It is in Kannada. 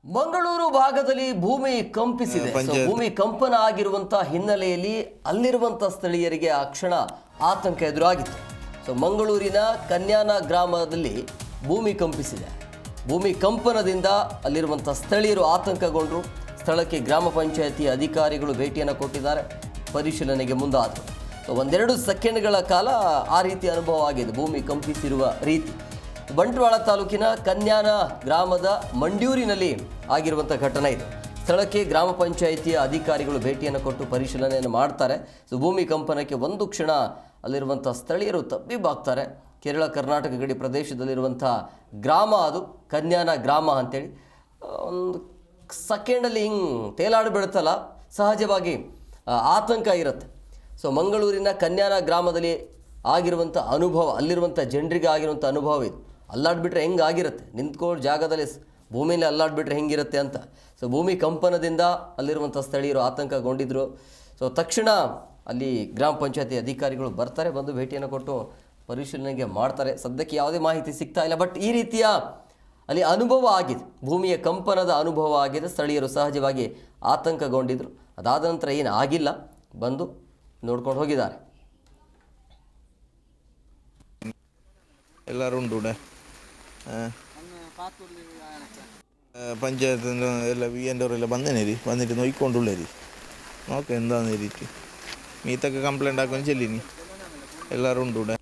ಮಂಗಳೂರು ಭಾಗದಲ್ಲಿ ಭೂಮಿ ಕಂಪಿಸಿದೆ. ಭೂಮಿ ಕಂಪನ ಆಗಿರುವಂತಹ ಹಿನ್ನೆಲೆಯಲ್ಲಿ ಅಲ್ಲಿರುವಂತಹ ಸ್ಥಳೀಯರಿಗೆ ಆ ಕ್ಷಣ ಆತಂಕ ಎದುರಾಗಿತ್ತು. ಮಂಗಳೂರಿನ ಕನ್ಯಾನ ಗ್ರಾಮದಲ್ಲಿ ಭೂಮಿ ಕಂಪಿಸಿದೆ. ಭೂಮಿ ಕಂಪನದಿಂದ ಅಲ್ಲಿರುವಂತಹ ಸ್ಥಳೀಯರು ಆತಂಕಗೊಂಡರು. ಸ್ಥಳಕ್ಕೆ ಗ್ರಾಮ ಪಂಚಾಯತಿ ಅಧಿಕಾರಿಗಳು ಭೇಟಿಯನ್ನು ಕೊಟ್ಟಿದ್ದಾರೆ, ಪರಿಶೀಲನೆಗೆ ಮುಂದಾದರು. ಒಂದೆರಡು ಸೆಕೆಂಡ್ಗಳ ಕಾಲ ಆ ರೀತಿ ಅನುಭವ ಆಗಿದೆ, ಭೂಮಿ ಕಂಪಿಸಿರುವ ರೀತಿ. ಬಂಟ್ವಾಳ ತಾಲೂಕಿನ ಕನ್ಯಾನ ಗ್ರಾಮದ ಮಂಡ್ಯೂರಿನಲ್ಲಿ ಆಗಿರುವಂಥ ಘಟನೆ ಇದು. ಸ್ಥಳಕ್ಕೆ ಗ್ರಾಮ ಪಂಚಾಯಿತಿಯ ಅಧಿಕಾರಿಗಳು ಭೇಟಿಯನ್ನು ಕೊಟ್ಟು ಪರಿಶೀಲನೆಯನ್ನು ಮಾಡ್ತಾರೆ. ಭೂಮಿ ಕಂಪನಕ್ಕೆ ಒಂದು ಕ್ಷಣ ಅಲ್ಲಿರುವಂಥ ಸ್ಥಳೀಯರು ತಬ್ಬಿಬ್ಬಾಗ್ತಾರೆ. ಕೇರಳ ಕರ್ನಾಟಕ ಗಡಿ ಪ್ರದೇಶದಲ್ಲಿರುವಂಥ ಗ್ರಾಮ ಅದು, ಕನ್ಯಾನ ಗ್ರಾಮ ಅಂಥೇಳಿ. ಒಂದು ಸೆಕೆಂಡಲ್ಲಿ ಹಿಂಗೆ ತೇಲಾಡಿಬಿಡುತ್ತಲ್ಲ, ಸಹಜವಾಗಿ ಆತಂಕ ಇರುತ್ತೆ. ಮಂಗಳೂರಿನ ಕನ್ಯಾನ ಗ್ರಾಮದಲ್ಲಿ ಆಗಿರುವಂಥ ಅನುಭವ, ಅಲ್ಲಿರುವಂಥ ಜನರಿಗೆ ಆಗಿರುವಂಥ ಅನುಭವ ಇದು. ಅಲ್ಲಾಡ್ಬಿಟ್ರೆ ಹೆಂಗೆ ಆಗಿರುತ್ತೆ, ನಿಂತ್ಕೊಂಡು ಜಾಗದಲ್ಲಿ ಭೂಮಿಯಲ್ಲಿ ಅಲ್ಲಾಡ್ಬಿಟ್ರೆ ಹೆಂಗಿರುತ್ತೆ ಅಂತ. ಭೂಮಿ ಕಂಪನದಿಂದ ಅಲ್ಲಿರುವಂಥ ಸ್ಥಳೀಯರು ಆತಂಕಗೊಂಡಿದ್ದರು. ತಕ್ಷಣ ಅಲ್ಲಿ ಗ್ರಾಮ ಪಂಚಾಯತಿ ಅಧಿಕಾರಿಗಳು ಬರ್ತಾರೆ, ಬಂದು ಭೇಟಿಯನ್ನು ಕೊಟ್ಟು ಪರಿಶೀಲನೆಗೆ ಮಾಡ್ತಾರೆ. ಸದ್ಯಕ್ಕೆ ಯಾವುದೇ ಮಾಹಿತಿ ಸಿಗ್ತಾ ಇಲ್ಲ, ಬಟ್ ಈ ರೀತಿಯ ಅಲ್ಲಿ ಅನುಭವ ಆಗಿದೆ, ಭೂಮಿಯ ಕಂಪನದ ಅನುಭವ ಆಗಿದೆ. ಸ್ಥಳೀಯರು ಸಹಜವಾಗಿ ಆತಂಕಗೊಂಡಿದ್ದರು. ಅದಾದ ನಂತರ ಏನು ಆಗಿಲ್ಲ, ಬಂದು ನೋಡ್ಕೊಂಡು ಹೋಗಿದ್ದಾರೆ. ಎಲ್ಲರೂ ಉಂಟು ಪಂಚಾಯತ್ ಎಲ್ಲ ವಿ ಎನ್ವರೆಲ್ಲ ಬಂದೇನೆ ರೀ, ಬಂದಿಟ್ಟು ನೋಯ್ಕೊಂಡುಳ್ಳೆ ರೀ. ನೋಕೆ ಎಂದಾನೆ ರೀತಿ ಮೀತಕ್ಕೆ ಕಂಪ್ಲೇಂಟ್ ಹಾಕೊಂಡು ಚೆಲ್ಲಿನಿ. ಎಲ್ಲರೂ ಉಂಟು